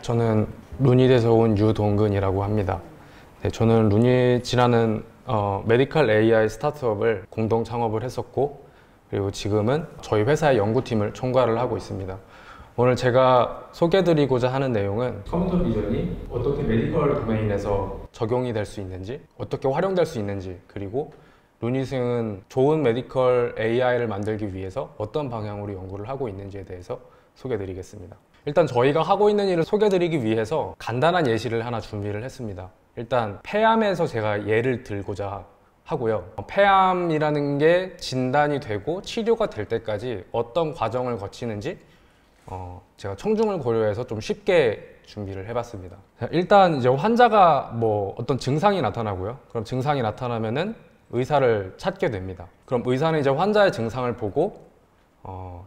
저는 루닛에서 온 유동근이라고 합니다. 네, 저는 루닛이라는 메디컬 AI 스타트업을 공동 창업을 했었고, 그리고 지금은 저희 회사의 연구팀을 총괄을 하고 있습니다. 오늘 제가 소개해드리고자 하는 내용은 컴퓨터 비전이 어떻게 메디컬 도메인에서 적용이 될 수 있는지, 어떻게 활용될 수 있는지, 그리고 루닛은 좋은 메디컬 AI를 만들기 위해서 어떤 방향으로 연구를 하고 있는지에 대해서 소개해드리겠습니다. 일단 저희가 하고 있는 일을 소개해드리기 위해서 간단한 예시를 하나 준비를 했습니다. 일단 폐암에서 제가 예를 들고자 하고요. 폐암이라는 게 진단이 되고 치료가 될 때까지 어떤 과정을 거치는지 제가 청중을 고려해서 좀 쉽게 준비를 해봤습니다. 일단 이제 환자가 어떤 증상이 나타나고요. 그럼 증상이 나타나면은 의사를 찾게 됩니다. 그럼 의사는 이제 환자의 증상을 보고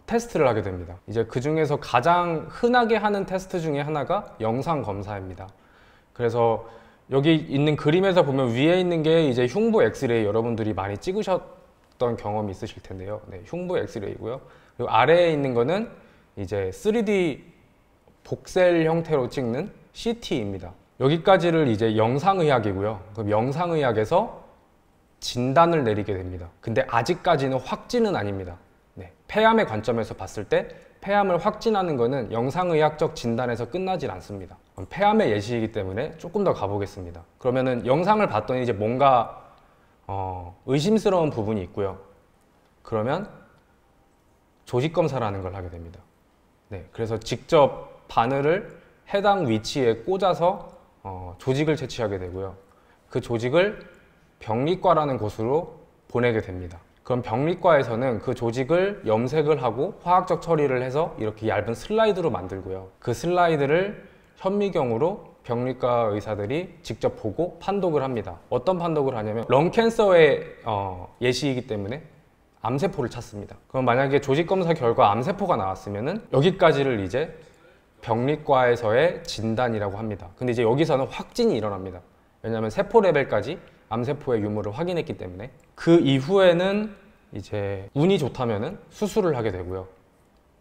테스트를 하게 됩니다. 이제 그 중에서 가장 흔하게 하는 테스트 중에 하나가 영상 검사입니다. 그래서 여기 있는 그림에서 보면 위에 있는 게 이제 흉부 엑스레이, 여러분들이 많이 찍으셨던 경험이 있으실 텐데요. 네, 흉부 엑스레이고요. 그리고 아래에 있는 거는 이제 3D 복셀 형태로 찍는 CT입니다. 여기까지를 이제 영상의학이고요. 그럼 영상의학에서 진단을 내리게 됩니다. 근데 아직까지는 확진은 아닙니다. 네, 폐암의 관점에서 봤을 때 폐암을 확진하는 것은 영상의학적 진단에서 끝나질 않습니다. 폐암의 예시이기 때문에 조금 더 가보겠습니다. 그러면은 영상을 봤더니 이제 뭔가 의심스러운 부분이 있고요. 그러면 조직 검사라는 걸 하게 됩니다. 네, 그래서 직접 바늘을 해당 위치에 꽂아서 조직을 채취하게 되고요. 그 조직을 병리과라는 곳으로 보내게 됩니다. 그럼 병리과에서는 그 조직을 염색을 하고 화학적 처리를 해서 이렇게 얇은 슬라이드로 만들고요. 그 슬라이드를 현미경으로 병리과 의사들이 직접 보고 판독을 합니다. 어떤 판독을 하냐면 런캔서의 예시이기 때문에 암세포를 찾습니다. 그럼 만약에 조직검사 결과 암세포가 나왔으면은 여기까지를 이제 병리과에서의 진단이라고 합니다. 근데 이제 여기서는 확진이 일어납니다. 왜냐하면 세포 레벨까지 암세포의 유무를 확인했기 때문에. 그 이후에는 이제 운이 좋다면은 수술을 하게 되고요.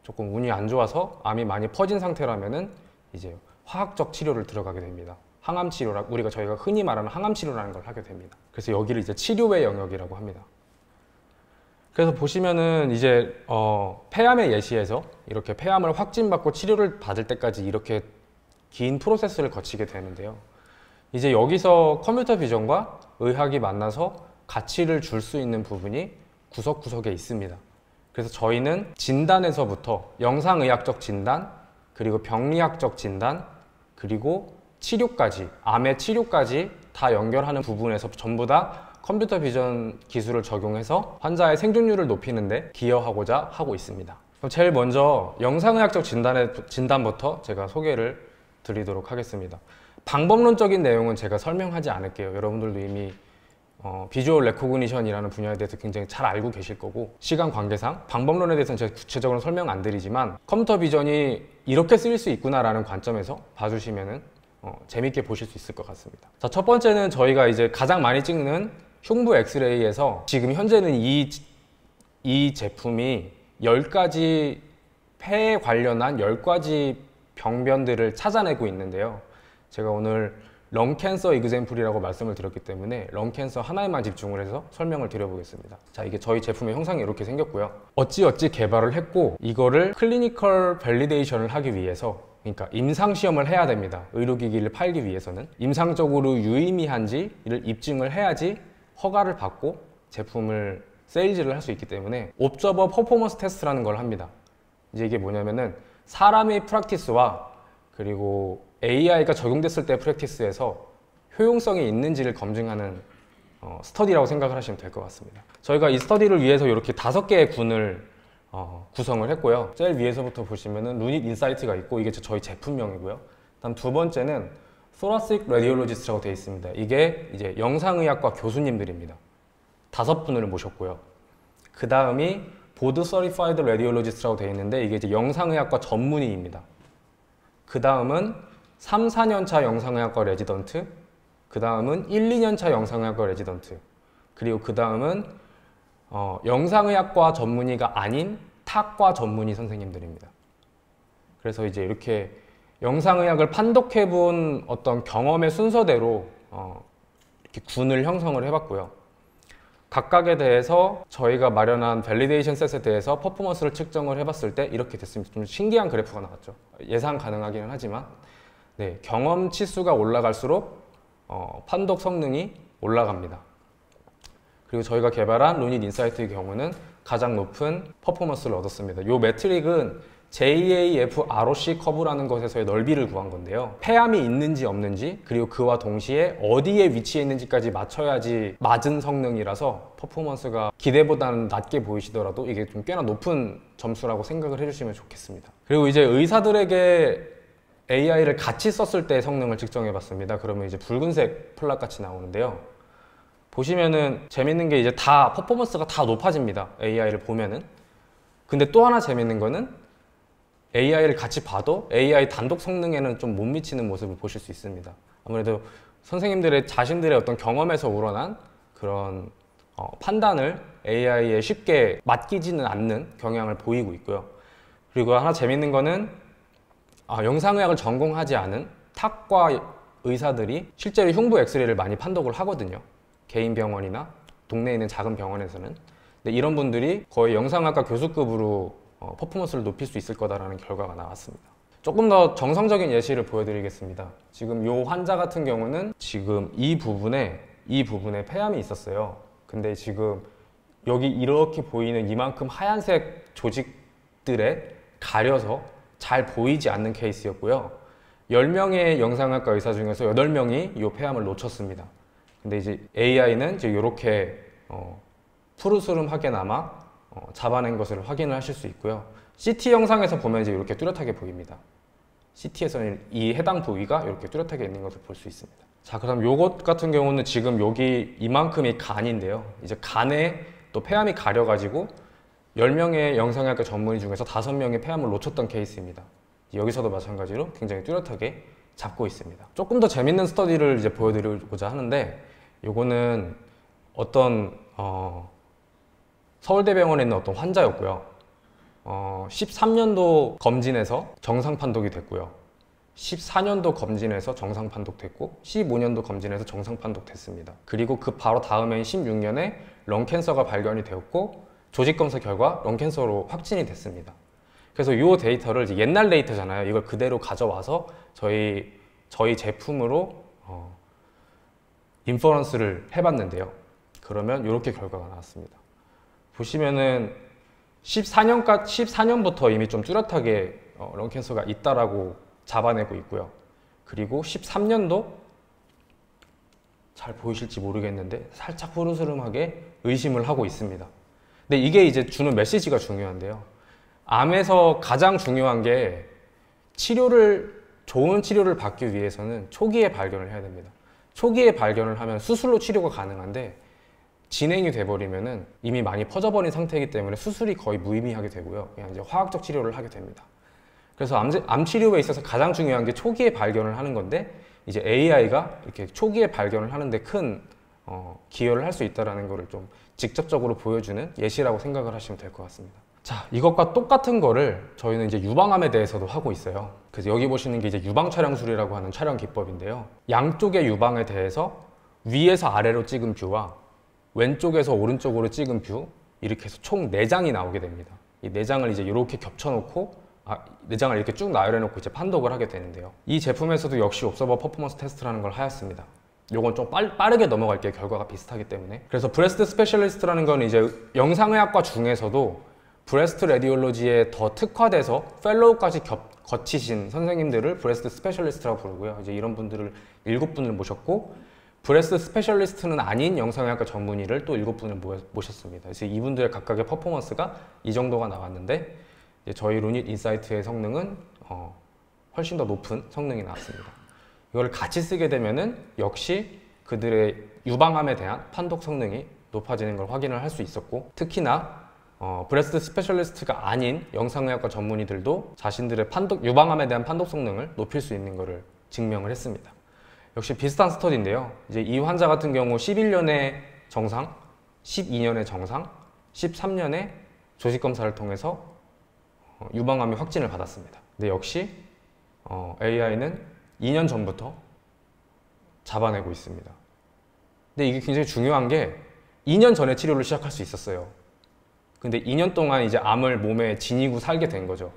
조금 운이 안 좋아서 암이 많이 퍼진 상태라면은 이제 화학적 치료를 들어가게 됩니다. 항암 치료라, 저희가 흔히 말하는 항암 치료라는 걸 하게 됩니다. 그래서 여기를 이제 치료의 영역이라고 합니다. 그래서 보시면은 이제 폐암의 예시에서 이렇게 폐암을 확진받고 치료를 받을 때까지 이렇게 긴 프로세스를 거치게 되는데요. 이제 여기서 컴퓨터 비전과 의학이 만나서 가치를 줄 수 있는 부분이 구석구석에 있습니다. 그래서 저희는 진단에서부터 영상의학적 진단, 그리고 병리학적 진단, 그리고 치료까지, 암의 치료까지 다 연결하는 부분에서 전부 다 컴퓨터 비전 기술을 적용해서 환자의 생존율을 높이는 데 기여하고자 하고 있습니다. 그럼 제일 먼저 영상의학적 진단부터 제가 소개를 드리도록 하겠습니다. 방법론적인 내용은 제가 설명하지 않을게요. 여러분들도 이미 비주얼 레코그니션이라는 분야에 대해서 굉장히 잘 알고 계실 거고, 시간 관계상 방법론에 대해서는 제가 구체적으로 설명 안 드리지만 컴퓨터 비전이 이렇게 쓰일 수 있구나 라는 관점에서 봐주시면은 재밌게 보실 수 있을 것 같습니다. 자, 첫 번째는 저희가 이제 가장 많이 찍는 흉부 엑스레이에서 지금 현재는 이 제품이 10가지 폐에 관련한 10가지 병변들을 찾아내고 있는데요. 제가 오늘 런캔서 이그젬플이라고 말씀을 드렸기 때문에 런캔서 하나에만 집중을 해서 설명을 드려보겠습니다. 자, 이게 저희 제품의 형상이 이렇게 생겼고요. 어찌어찌 개발을 했고, 이거를 클리니컬 밸리데이션을 하기 위해서, 그러니까 임상시험을 해야 됩니다. 의료기기를 팔기 위해서는 임상적으로 유의미한지를 입증을 해야지 허가를 받고 제품을 세일즈를 할 수 있기 때문에 옵저버 퍼포먼스 테스트라는 걸 합니다. 이제 이게 뭐냐면은 사람의 프랙티스와 그리고 AI가 적용됐을 때 프랙티스에서 효용성이 있는지를 검증하는 스터디라고 생각을 하시면 될 것 같습니다. 저희가 이 스터디를 위해서 이렇게 5개의 군을 구성을 했고요. 제일 위에서부터 보시면은 루닛 인사이트가 있고, 이게 저희 제품명이고요. 다음 두 번째는 thoracic radiologist라고 되어 있습니다. 이게 이제 영상의학과 교수님들입니다. 5분을 모셨고요. 그 다음이 board certified radiologist라고 되어 있는데, 이게 이제 영상의학과 전문의입니다. 그 다음은 3, 4년차 영상의학과 레지던트, 그 다음은 1, 2년차 영상의학과 레지던트, 그리고 그 다음은 영상의학과 전문의가 아닌 탁과 전문의 선생님들입니다. 그래서 이제 이렇게 영상의학을 판독해본 어떤 경험의 순서대로 이렇게 군을 형성을 해봤고요. 각각에 대해서 저희가 마련한 밸리데이션 셋에 대해서 퍼포먼스를 측정을 해봤을 때 이렇게 됐습니다. 좀 신기한 그래프가 나왔죠. 예상 가능하기는 하지만 네, 경험치 수가 올라갈수록 판독 성능이 올라갑니다. 그리고 저희가 개발한 루닛 인사이트의 경우는 가장 높은 퍼포먼스를 얻었습니다. 이 매트릭은 JAF-ROC 커브라는 것에서의 넓이를 구한 건데요. 폐암이 있는지 없는지 그리고 그와 동시에 어디에 위치해 있는지까지 맞춰야지 맞은 성능이라서 퍼포먼스가 기대보다는 낮게 보이시더라도 이게 좀 꽤나 높은 점수라고 생각을 해주시면 좋겠습니다. 그리고 이제 의사들에게 AI를 같이 썼을 때 성능을 측정해 봤습니다. 그러면 이제 붉은색 플랫 같이 나오는데요. 보시면은 재밌는 게 이제 다 퍼포먼스가 다 높아집니다. AI를 보면은. 근데 또 하나 재밌는 거는 AI를 같이 봐도 AI 단독 성능에는 좀 못 미치는 모습을 보실 수 있습니다. 아무래도 선생님들의 자신들의 어떤 경험에서 우러난 그런 판단을 AI에 쉽게 맡기지는 않는 경향을 보이고 있고요. 그리고 하나 재밌는 거는 영상의학을 전공하지 않은 탁과 의사들이 실제로 흉부 엑스레이를 많이 판독을 하거든요. 개인 병원이나 동네에 있는 작은 병원에서는. 근데 이런 분들이 거의 영상학과 교수급으로 퍼포먼스를 높일 수 있을 거다라는 결과가 나왔습니다. 조금 더 정성적인 예시를 보여드리겠습니다. 지금 이 환자 같은 경우는 지금 이 부분에 폐암이 있었어요. 근데 지금 여기 이렇게 보이는 이만큼 하얀색 조직들에 가려서 잘 보이지 않는 케이스였고요. 10명의 영상학과 의사 중에서 8명이 이 폐암을 놓쳤습니다. 근데 이제 AI는 이제 이렇게 푸르스름하게나마 잡아낸 것을 확인을 하실 수 있고요. CT 영상에서 보면 이제 이렇게 뚜렷하게 보입니다. CT에서는 이 해당 부위가 이렇게 뚜렷하게 있는 것을 볼 수 있습니다. 자, 그럼 요것 같은 경우는 지금 여기 이만큼이 간인데요. 이제 간에 또 폐암이 가려가지고 10명의 영상의학과 전문의 중에서 5명이 폐암을 놓쳤던 케이스입니다. 여기서도 마찬가지로 굉장히 뚜렷하게 잡고 있습니다. 조금 더 재밌는 스터디를 이제 보여드리고자 하는데, 요거는 어떤 서울대병원에 있는 어떤 환자였고요. 13년도 검진에서 정상 판독이 됐고요. 14년도 검진에서 정상 판독됐고 15년도 검진에서 정상 판독됐습니다. 그리고 그 바로 다음해인 16년에 런캔서가 발견이 되었고 조직검사 결과 런캔서로 확진이 됐습니다. 그래서 이 데이터를 이제 옛날 데이터잖아요. 이걸 그대로 가져와서 저희 제품으로 인퍼런스를 해봤는데요. 그러면 이렇게 결과가 나왔습니다. 보시면은 14년부터 이미 좀 뚜렷하게 런캔서가 있다라고 잡아내고 있고요. 그리고 13년도 잘 보이실지 모르겠는데 살짝 푸르스름하게 의심을 하고 있습니다. 근데 이게 이제 주는 메시지가 중요한데요. 암에서 가장 중요한 게 좋은 치료를 받기 위해서는 초기에 발견을 해야 됩니다. 초기에 발견을 하면 수술로 치료가 가능한데 진행이 돼버리면은 이미 많이 퍼져버린 상태이기 때문에 수술이 거의 무의미하게 되고요. 그냥 이제 화학적 치료를 하게 됩니다. 그래서 암 치료에 있어서 가장 중요한 게 초기에 발견을 하는 건데 이제 AI가 이렇게 초기에 발견을 하는데 큰 기여를 할 수 있다는 것을 좀 직접적으로 보여주는 예시라고 생각을 하시면 될 것 같습니다. 자, 이것과 똑같은 거를 저희는 이제 유방암에 대해서도 하고 있어요. 그래서 여기 보시는 게 이제 유방 촬영술이라고 하는 촬영 기법인데요. 양쪽의 유방에 대해서 위에서 아래로 찍은 뷰와 왼쪽에서 오른쪽으로 찍은 뷰, 이렇게 해서 총 4장이 나오게 됩니다. 이 4장을 이제 이렇게 겹쳐놓고 4장을 이렇게 쭉 나열해놓고 이제 판독을 하게 되는데요. 이 제품에서도 역시 옵서버 퍼포먼스 테스트라는 걸 하였습니다. 요건 좀 빠르게 넘어갈게요. 결과가 비슷하기 때문에. 그래서 브레스트 스페셜리스트라는 건 이제 영상의학과 중에서도 브레스트 레디올로지에 더 특화돼서 펠로우까지 거치신 선생님들을 브레스트 스페셜리스트라고 부르고요. 이제 이런 분들을 7분을 모셨고, 브레스트 스페셜리스트는 아닌 영상의학과 전문의를 또 7분을 모셨습니다. 그래서 이분들의 각각의 퍼포먼스가 이 정도가 나왔는데, 이제 저희 루닛 인사이트의 성능은 훨씬 더 높은 성능이 나왔습니다. 이걸 같이 쓰게 되면은 역시 그들의 유방암에 대한 판독 성능이 높아지는 걸 확인을 할 수 있었고, 특히나 브레스트 스페셜리스트가 아닌 영상의학과 전문의들도 자신들의 유방암에 대한 판독 성능을 높일 수 있는 것을 증명을 했습니다. 역시 비슷한 스터디인데요. 이제 이 환자 같은 경우 11년에 정상, 12년에 정상, 13년에 조직검사를 통해서 유방암이 확진을 받았습니다. 근데 역시 AI는 2년 전부터 잡아내고 있습니다. 근데 이게 굉장히 중요한 게 2년 전에 치료를 시작할 수 있었어요. 근데 2년 동안 이제 암을 몸에 지니고 살게 된 거죠.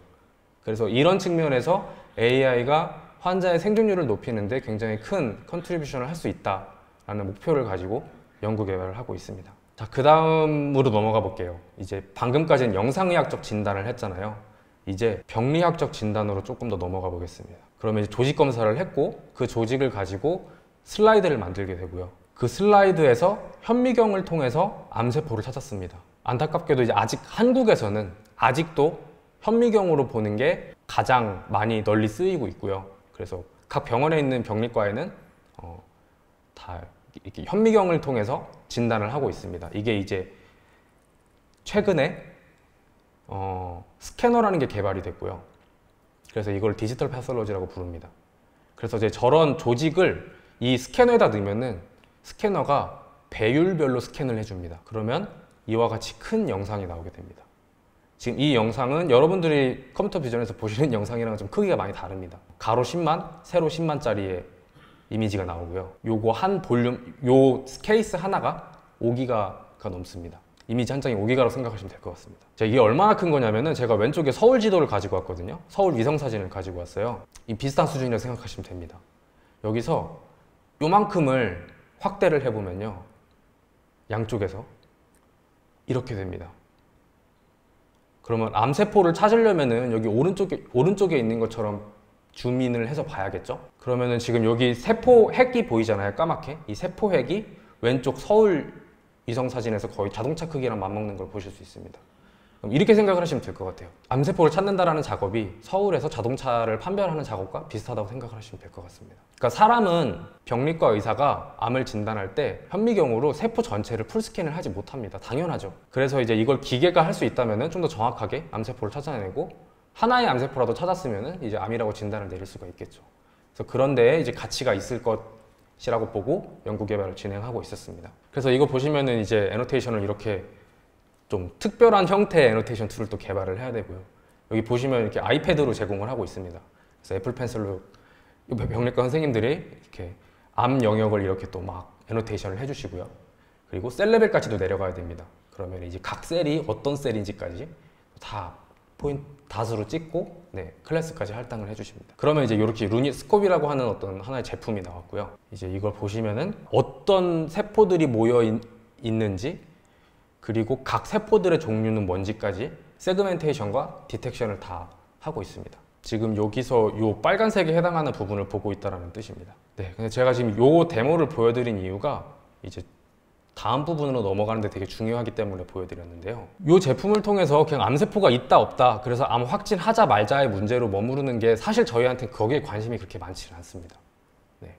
그래서 이런 측면에서 AI가 환자의 생존율을 높이는데 굉장히 큰 컨트리뷰션을 할 수 있다라는 목표를 가지고 연구 개발을 하고 있습니다. 자, 그 다음으로 넘어가 볼게요. 이제 방금까지는 영상의학적 진단을 했잖아요. 이제 병리학적 진단으로 조금 더 넘어가 보겠습니다. 그러면 이제 조직 검사를 했고 그 조직을 가지고 슬라이드를 만들게 되고요. 그 슬라이드에서 현미경을 통해서 암세포를 찾았습니다. 안타깝게도 이제 아직 한국에서는 아직도 현미경으로 보는 게 가장 많이 널리 쓰이고 있고요. 그래서 각 병원에 있는 병리과에는 다 이렇게 현미경을 통해서 진단을 하고 있습니다. 이게 이제 최근에 스캐너라는 게 개발이 됐고요. 그래서 이걸 디지털 패솔로지라고 부릅니다. 그래서 이제 저런 조직을 이 스캐너에다 넣으면은 스캐너가 배율별로 스캔을 해줍니다. 그러면 이와 같이 큰 영상이 나오게 됩니다. 지금 이 영상은 여러분들이 컴퓨터 비전에서 보시는 영상이랑 좀 크기가 많이 다릅니다. 가로 10만, 세로 10만짜리의 이미지가 나오고요. 요거 한 볼륨, 요 케이스 하나가 5기가가 넘습니다. 이미지 한 장이 5기가라고 생각하시면 될 것 같습니다. 자, 이게 얼마나 큰 거냐면은 제가 왼쪽에 서울 지도를 가지고 왔거든요. 서울 위성 사진을 가지고 왔어요. 이 비슷한 수준이라고 생각하시면 됩니다. 여기서 요만큼을 확대를 해보면요. 양쪽에서 이렇게 됩니다. 그러면 암세포를 찾으려면은 여기 오른쪽에 있는 것처럼 줌인을 해서 봐야겠죠? 그러면은 지금 여기 세포 핵이 보이잖아요. 까맣게. 이 세포 핵이 왼쪽 서울 위성 사진에서 거의 자동차 크기랑 맞먹는 걸 보실 수 있습니다. 그럼 이렇게 생각을 하시면 될 것 같아요. 암세포를 찾는다라는 작업이 서울에서 자동차를 판별하는 작업과 비슷하다고 생각을 하시면 될 것 같습니다. 그러니까 사람은 병리과 의사가 암을 진단할 때 현미경으로 세포 전체를 풀스캔을 하지 못합니다. 당연하죠. 그래서 이제 이걸 기계가 할 수 있다면 좀 더 정확하게 암세포를 찾아내고 하나의 암세포라도 찾았으면 이제 암이라고 진단을 내릴 수가 있겠죠. 그래서 그런 데에 이제 가치가 있을 것이라고 보고 연구 개발을 진행하고 있었습니다. 그래서 이거 보시면은 이제 애노테이션을 이렇게 좀 특별한 형태의 애노테이션 툴을 또 개발을 해야 되고요. 여기 보시면 이렇게 아이패드로 제공을 하고 있습니다. 그래서 애플 펜슬로 병리과 선생님들이 이렇게 암 영역을 이렇게 또 막 애노테이션을 해주시고요. 그리고 셀 레벨까지도 내려가야 됩니다. 그러면 이제 각 셀이 어떤 셀인지까지 다 포인트 닷으로 찍고 클래스까지 할당을 해주십니다. 그러면 이제 이렇게 루니스콥이라고 하는 어떤 하나의 제품이 나왔고요. 이제 이걸 보시면은 어떤 세포들이 모여 있는지 그리고 각 세포들의 종류는 뭔지까지 세그멘테이션과 디텍션을 다 하고 있습니다. 지금 여기서 이 빨간색에 해당하는 부분을 보고 있다는 뜻입니다. 네, 근데 제가 지금 이 데모를 보여드린 이유가 이제 다음 부분으로 넘어가는데 되게 중요하기 때문에 보여드렸는데요. 이 제품을 통해서 그냥 암세포가 있다 없다 그래서 암 확진하자 말자의 문제로 머무르는 게 사실 저희한테 거기에 관심이 그렇게 많지는 않습니다. 네.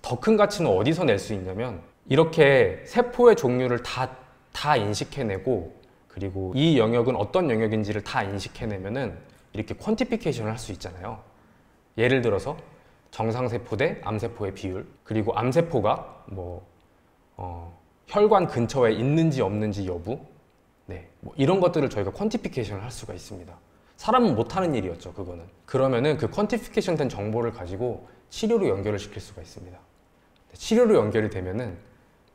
더 큰 가치는 어디서 낼 수 있냐면 이렇게 세포의 종류를 다 인식해내고 그리고 이 영역은 어떤 영역인지를 다 인식해내면은 이렇게 퀀티피케이션을 할 수 있잖아요. 예를 들어서 정상세포 대 암세포의 비율 그리고 암세포가 혈관 근처에 있는지 없는지 여부 뭐 이런 것들을 저희가 퀀티피케이션을 할 수가 있습니다. 사람은 못하는 일이었죠. 그거는. 그러면은 그 퀀티피케이션 된 정보를 가지고 치료로 연결을 시킬 수가 있습니다. 치료로 연결이 되면은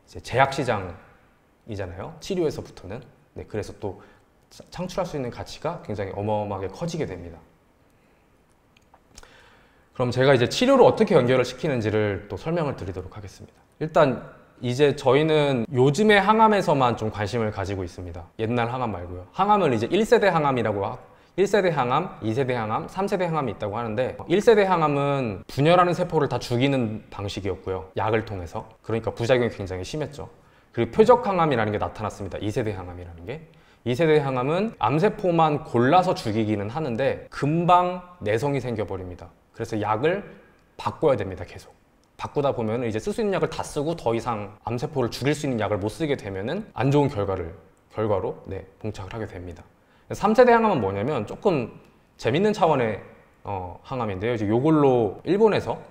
이제 제약시장이잖아요. 치료에서부터는. 그래서 또 창출할 수 있는 가치가 굉장히 어마어마하게 커지게 됩니다. 그럼 제가 이제 치료를 어떻게 연결을 시키는지를 또 설명을 드리도록 하겠습니다. 일단 이제 저희는 요즘의 항암에서만 좀 관심을 가지고 있습니다. 옛날 항암 말고요. 항암을 이제 1세대 항암이라고 1세대 항암, 2세대 항암, 3세대 항암이 있다고 하는데 1세대 항암은 분열하는 세포를 다 죽이는 방식이었고요. 약을 통해서. 그러니까 부작용이 굉장히 심했죠. 그리고 표적 항암이라는 게 나타났습니다. 2세대 항암이라는 게. 2세대 항암은 암세포만 골라서 죽이기는 하는데 금방 내성이 생겨버립니다. 그래서 약을 바꿔야 됩니다. 계속. 바꾸다 보면 이제 쓸 수 있는 약을 다 쓰고 더 이상 암세포를 죽일 수 있는 약을 못 쓰게 되면은 안 좋은 결과로 봉착을 하게 됩니다. 3세대 항암은 뭐냐면 조금 재밌는 차원의 항암인데요. 이제 요걸로 일본에서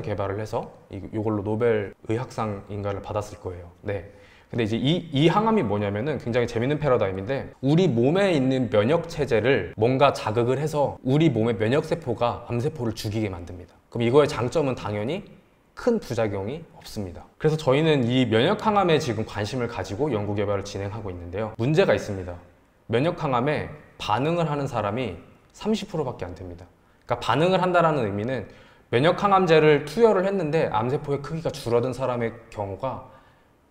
개발을 해서 이걸로 노벨 의학상인가를 받았을 거예요. 근데 이제 이 항암이 뭐냐면은 굉장히 재밌는 패러다임인데, 우리 몸에 있는 면역 체제를 뭔가 자극을 해서 우리 몸의 면역 세포가 암세포를 죽이게 만듭니다. 그럼 이거의 장점은 당연히 큰 부작용이 없습니다. 그래서 저희는 이 면역 항암에 지금 관심을 가지고 연구 개발을 진행하고 있는데요. 문제가 있습니다. 면역 항암에 반응을 하는 사람이 30%밖에 안 됩니다. 그러니까 반응을 한다는 의미는 면역 항암제를 투여를 했는데 암세포의 크기가 줄어든 사람의 경우가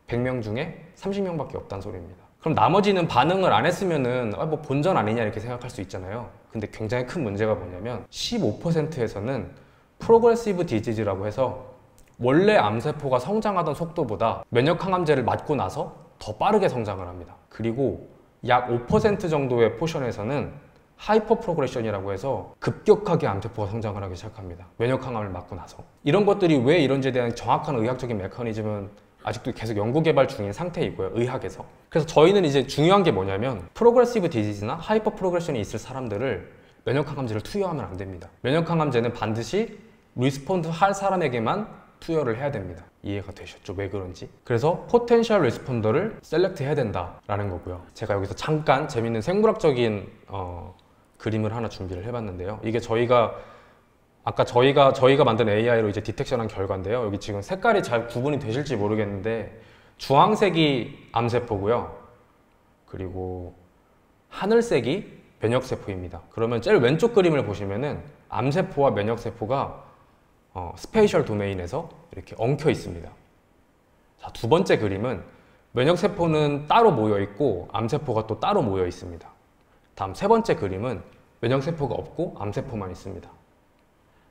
100명 중에 30명밖에 없다는 소리입니다. 그럼 나머지는 반응을 안 했으면은 뭐 본전 아니냐 이렇게 생각할 수 있잖아요. 근데 굉장히 큰 문제가 뭐냐면 15%에서는 프로그레시브 디지즈라고 해서 원래 암세포가 성장하던 속도보다 면역 항암제를 맞고 나서 더 빠르게 성장을 합니다. 그리고 약 5% 정도의 포션에서는 하이퍼 프로그레션이라고 해서 급격하게 암세포가 성장을 하기 시작합니다. 면역 항암을 맞고 나서. 이런 것들이 왜 이런지에 대한 정확한 의학적인 메커니즘은 아직도 계속 연구 개발 중인 상태이고요, 의학에서. 그래서 저희는 이제 중요한 게 뭐냐면 프로그레시브 디지즈나 하이퍼 프로그레션이 있을 사람들을 면역 항암제를 투여하면 안 됩니다. 면역 항암제는 반드시 리스폰드 할 사람에게만 투여를 해야 됩니다. 이해가 되셨죠? 왜 그런지. 그래서 포텐셜 리스폰더를 셀렉트 해야 된다라는 거고요. 제가 여기서 잠깐 재밌는 생물학적인 그림을 하나 준비를 해봤는데요. 이게 아까 저희가 만든 AI로 이제 디텍션한 결과인데요. 여기 지금 색깔이 잘 구분이 되실지 모르겠는데 주황색이 암세포고요. 그리고 하늘색이 면역세포입니다. 그러면 제일 왼쪽 그림을 보시면은 암세포와 면역세포가 스페이셜 도메인에서 이렇게 엉켜 있습니다. 자, 두 번째 그림은 면역세포는 따로 모여 있고 암세포가 또 따로 모여 있습니다. 다음 세 번째 그림은 면역세포가 없고 암세포만 있습니다.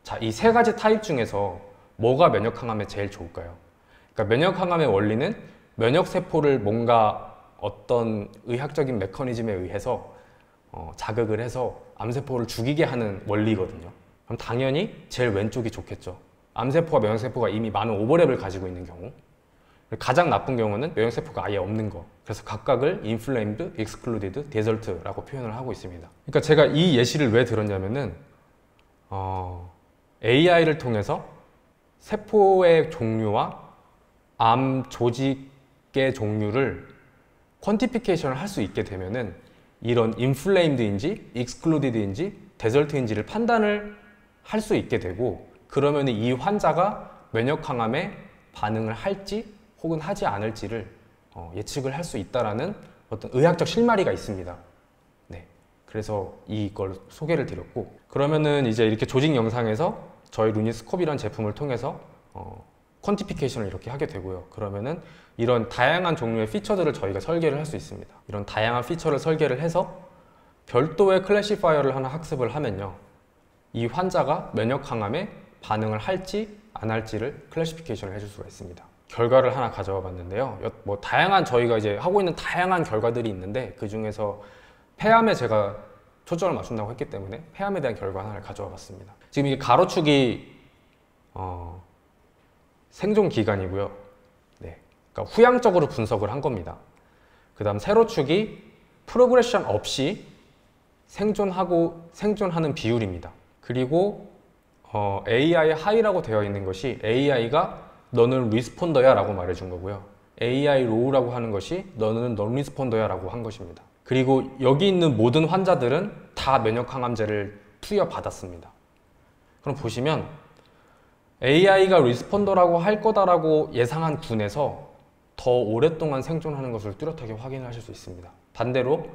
자, 이 세 가지 타입 중에서 뭐가 면역항암에 제일 좋을까요? 그러니까 면역항암의 원리는 면역세포를 뭔가 어떤 의학적인 메커니즘에 의해서 자극을 해서 암세포를 죽이게 하는 원리거든요. 그럼 당연히 제일 왼쪽이 좋겠죠. 암세포와 면역세포가 이미 많은 오버랩을 가지고 있는 경우. 가장 나쁜 경우는 면역세포가 아예 없는 거. 그래서 각각을 inflamed, excluded, desert라고 표현을 하고 있습니다. 그러니까 제가 이 예시를 왜 들었냐면은 AI를 통해서 세포의 종류와 암 조직의 종류를 퀀티피케이션을 할 수 있게 되면은 이런 inflamed인지 excluded인지 desert인지를 판단을 할 수 있게 되고, 그러면 이 환자가 면역항암에 반응을 할지 혹은 하지 않을지를 예측을 할 수 있다라는 어떤 의학적 실마리가 있습니다. 네, 그래서 이걸 소개를 드렸고, 그러면은 이제 이렇게 조직 영상에서 저희 루니스콥이라는 제품을 통해서 퀀티피케이션을 이렇게 하게 되고요. 그러면은 이런 다양한 종류의 피처들을 저희가 설계를 할 수 있습니다. 이런 다양한 피처를 설계를 해서 별도의 클래시파이어를 하나 학습을 하면요, 이 환자가 면역항암에 반응을 할지 안 할지를 클래시피케이션을 해줄 수가 있습니다. 결과를 하나 가져와 봤는데요. 뭐 다양한 저희가 이제 하고 있는 다양한 결과들이 있는데, 그 중에서 폐암에 제가 초점을 맞춘다고 했기 때문에 폐암에 대한 결과 하나를 가져와 봤습니다. 지금 이게 가로축이 생존 기간이고요. 네, 그러니까 후양적으로 분석을 한 겁니다. 그 다음 세로축이 프로그레션 없이 생존하는 비율입니다. 그리고 AI 하이라고 되어 있는 것이 AI가 너는 리스폰더야 라고 말해준 거고요. AI 로우라고 하는 것이 너는 넌 리스폰더야 라고 한 것입니다. 그리고 여기 있는 모든 환자들은 다 면역항암제를 투여받았습니다. 그럼 보시면 AI가 리스폰더라고 할 거다라고 예상한 군에서 더 오랫동안 생존하는 것을 뚜렷하게 확인하실 수 있습니다. 반대로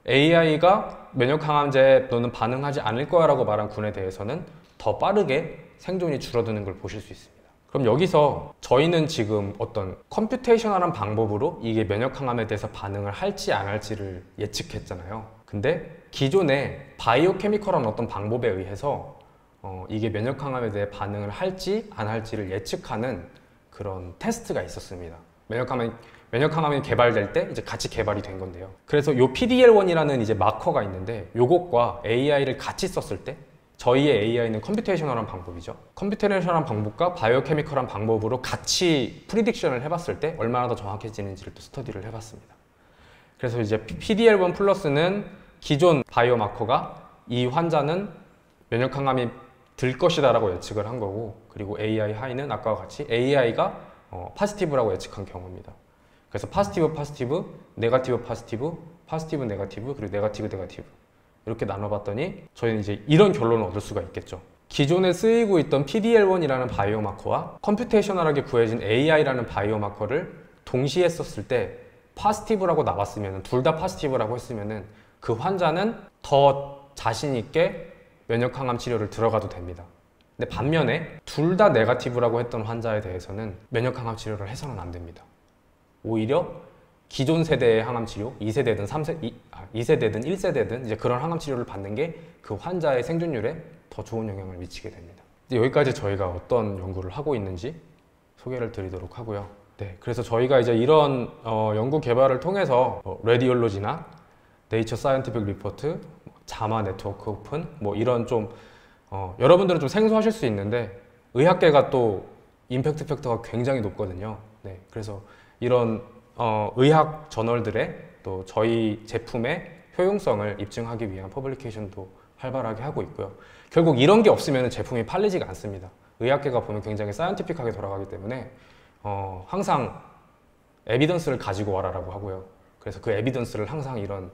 AI가 면역항암제에 너는 반응하지 않을 거야 라고 말한 군에 대해서는 더 빠르게 생존이 줄어드는 걸 보실 수 있습니다. 그럼 여기서 저희는 지금 어떤 컴퓨테이셔널한 방법으로 이게 면역항암에 대해서 반응을 할지 안 할지를 예측했잖아요. 근데 기존에 바이오케미컬한 어떤 방법에 의해서 이게 면역항암에 대해 반응을 할지 안 할지를 예측하는 그런 테스트가 있었습니다. 면역항암이 개발될 때 이제 같이 개발이 된 건데요. 그래서 요 PDL1이라는 이제 마커가 있는데, 요것과 AI를 같이 썼을 때 저희의 AI는 컴퓨테이셔널한 방법이죠. 컴퓨테이셔널한 방법과 바이오케미컬한 방법으로 같이 프리딕션을 해봤을 때 얼마나 더 정확해지는지를 또 스터디를 해봤습니다. 그래서 이제 PDL1 플러스는 기존 바이오마커가 이 환자는 면역항암이 들 것이다 라고 예측을 한 거고, 그리고 AI 하이는 아까와 같이 AI가 파지티브라고 예측한 경우입니다. 그래서 파지티브, 파지티브, 네거티브, 파지티브, 파지티브, 네거티브, 그리고 네거티브, 네거티브 이렇게 나눠봤더니 저희는 이제 이런 결론을 얻을 수가 있겠죠. 기존에 쓰이고 있던 PDL1이라는 바이오마커와 컴퓨테이셔널하게 구해진 AI라는 바이오마커를 동시에 썼을 때 파지티브라고 나왔으면, 둘 다 파지티브라고 했으면은 그 환자는 더 자신 있게 면역 항암 치료를 들어가도 됩니다. 근데 반면에 둘 다 네거티브라고 했던 환자에 대해서는 면역 항암 치료를 해서는 안 됩니다. 오히려 기존 세대의 항암 치료, 2세대든 2세대든 1세대든 이제 그런 항암 치료를 받는 게 그 환자의 생존율에 더 좋은 영향을 미치게 됩니다. 여기까지 저희가 어떤 연구를 하고 있는지 소개를 드리도록 하고요. 네, 그래서 저희가 이제 이런 연구 개발을 통해서 레디올로지나 네이처 사이언티픽 리포트, 자마 네트워크 오픈 뭐 이런 좀 여러분들은 좀 생소하실 수 있는데 의학계가 또 임팩트 팩터가 굉장히 높거든요. 네, 그래서 이런 의학 저널들에 또 저희 제품의 효용성을 입증하기 위한 퍼블리케이션도 활발하게 하고 있고요. 결국 이런 게 없으면 제품이 팔리지가 않습니다. 의학계가 보면 굉장히 사이언티픽하게 돌아가기 때문에 항상 에비던스를 가지고 와라라고 하고요. 그래서 그 에비던스를 항상 이런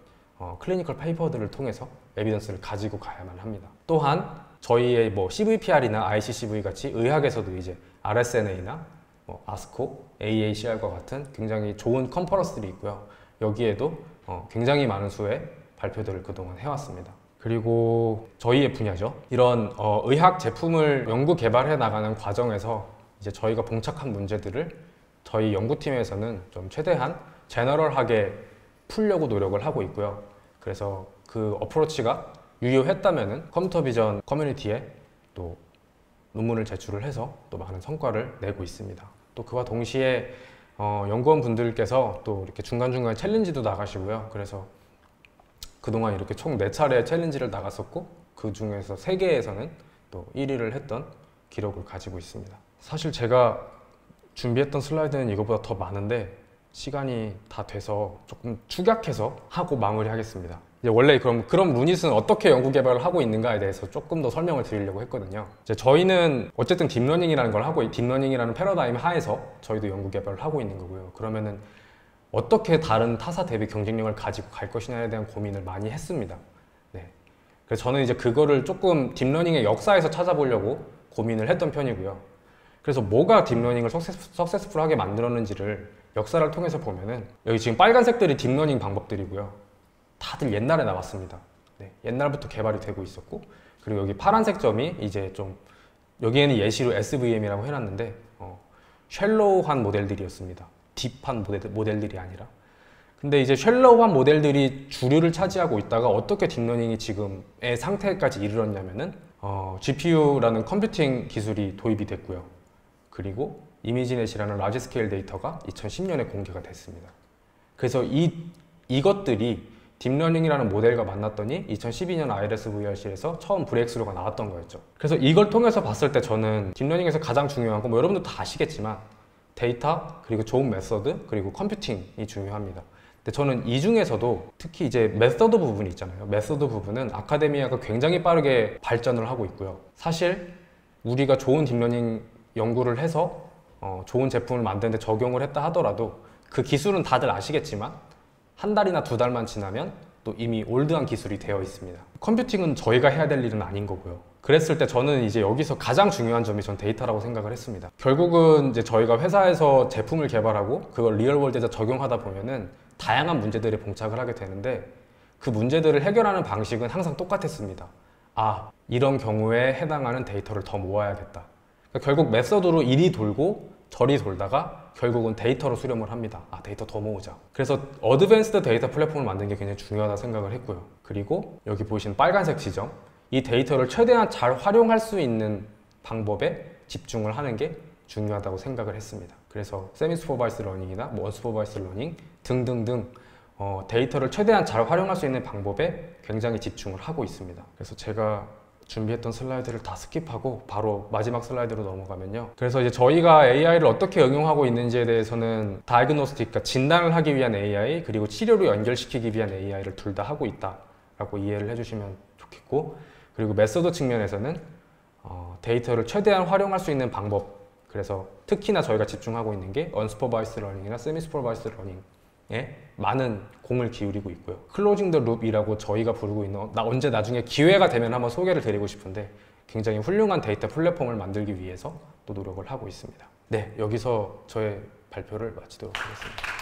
클리니컬 페이퍼들을 통해서 에비던스를 가지고 가야만 합니다. 또한 저희의 뭐 CVPR이나 ICCV 같이 의학에서도 이제 RSNA나 아스코, AACR과 같은 굉장히 좋은 컨퍼런스들이 있고요. 여기에도 굉장히 많은 수의 발표들을 그동안 해왔습니다. 그리고 저희의 분야죠. 이런 의학 제품을 연구 개발해 나가는 과정에서 이제 저희가 봉착한 문제들을 저희 연구팀에서는 좀 최대한 제너럴하게 풀려고 노력을 하고 있고요. 그래서 그 어프로치가 유효했다면은 컴퓨터 비전 커뮤니티에 또 논문을 제출을 해서 또 많은 성과를 내고 있습니다. 또 그와 동시에 연구원 분들께서 또 이렇게 중간중간에 챌린지도 나가시고요. 그래서 그동안 이렇게 총 4차례 챌린지를 나갔었고 그 중에서 3개에서는 또 1위를 했던 기록을 가지고 있습니다. 사실 제가 준비했던 슬라이드는 이거보다 더 많은데 시간이 다 돼서 조금 축약해서 하고 마무리하겠습니다. 이제 원래 그럼 루닛은 어떻게 연구 개발을 하고 있는가에 대해서 조금 더 설명을 드리려고 했거든요. 이제 저희는 어쨌든 딥러닝이라는 걸 하고 딥러닝이라는 패러다임 하에서 저희도 연구 개발을 하고 있는 거고요. 그러면은 어떻게 다른 타사 대비 경쟁력을 가지고 갈 것이냐에 대한 고민을 많이 했습니다. 네. 그래서 저는 이제 그거를 조금 딥러닝의 역사에서 찾아보려고 고민을 했던 편이고요. 그래서 뭐가 딥러닝을 석세스풀하게 만들었는지를 역사를 통해서 보면은 여기 지금 빨간색들이 딥러닝 방법들이고요. 다들 옛날에 나왔습니다. 네. 옛날부터 개발이 되고 있었고, 그리고 여기 파란색 점이 이제 좀 여기에는 예시로 SVM이라고 해놨는데 쉘로우한 모델들이었습니다. 딥한 모델들이 아니라. 근데 이제 쉘로우한 모델들이 주류를 차지하고 있다가 어떻게 딥러닝이 지금의 상태까지 이르렀냐면은 GPU라는 컴퓨팅 기술이 도입이 됐고요. 그리고 이미지넷이라는 라지 스케일 데이터가 2010년에 공개가 됐습니다. 그래서 이것들이 딥러닝이라는 모델과 만났더니 2012년 IRS-VRC에서 처음 브레이크스루가 나왔던 거였죠. 그래서 이걸 통해서 봤을 때 저는 딥러닝에서 가장 중요한 건 뭐 여러분들 다 아시겠지만 데이터, 그리고 좋은 메서드, 그리고 컴퓨팅이 중요합니다. 근데 저는 이 중에서도 특히 이제 메서드 부분이 있잖아요. 메서드 부분은 아카데미아가 굉장히 빠르게 발전을 하고 있고요. 사실 우리가 좋은 딥러닝 연구를 해서 좋은 제품을 만드는데 적용을 했다 하더라도 그 기술은 다들 아시겠지만 한 달이나 2달만 지나면 또 이미 올드한 기술이 되어 있습니다. 컴퓨팅은 저희가 해야 될 일은 아닌 거고요. 그랬을 때 저는 이제 여기서 가장 중요한 점이 전 데이터라고 생각을 했습니다. 결국은 이제 저희가 회사에서 제품을 개발하고 그걸 리얼월드에서 적용하다 보면은 다양한 문제들에 봉착을 하게 되는데 그 문제들을 해결하는 방식은 항상 똑같았습니다. 아, 이런 경우에 해당하는 데이터를 더 모아야겠다. 그러니까 결국 메서드로 이리 돌고 저리 돌다가 결국은 데이터로 수렴을 합니다. 아, 데이터 더 모으자. 그래서 어드밴스드 데이터 플랫폼을 만드는 게 굉장히 중요하다 생각을 했고요. 그리고 여기 보이시는 빨간색 지점, 이 데이터를 최대한 잘 활용할 수 있는 방법에 집중을 하는 게 중요하다고 생각을 했습니다. 그래서 세미 슈퍼바이스 러닝이나 뭐 언슈퍼바이스 러닝 등등등 데이터를 최대한 잘 활용할 수 있는 방법에 굉장히 집중을 하고 있습니다. 그래서 제가 준비했던 슬라이드를 다 스킵하고 바로 마지막 슬라이드로 넘어가면요. 그래서 이제 저희가 AI를 어떻게 응용하고 있는지에 대해서는 다이그노스틱, 그러니까 진단을 하기 위한 AI, 그리고 치료로 연결시키기 위한 AI를 둘 다 하고 있다라고 이해를 해주시면 좋겠고, 그리고 메소드 측면에서는 데이터를 최대한 활용할 수 있는 방법, 그래서 특히나 저희가 집중하고 있는 게 언스퍼바이스 러닝이나 세미 슈퍼바이스 러닝에 많은 공을 기울이고 있고요. 클로징 더 룹이라고 저희가 부르고 있는, 언제 나중에 기회가 되면 한번 소개를 드리고 싶은데 굉장히 훌륭한 데이터 플랫폼을 만들기 위해서 또 노력을 하고 있습니다. 네, 여기서 저의 발표를 마치도록 하겠습니다.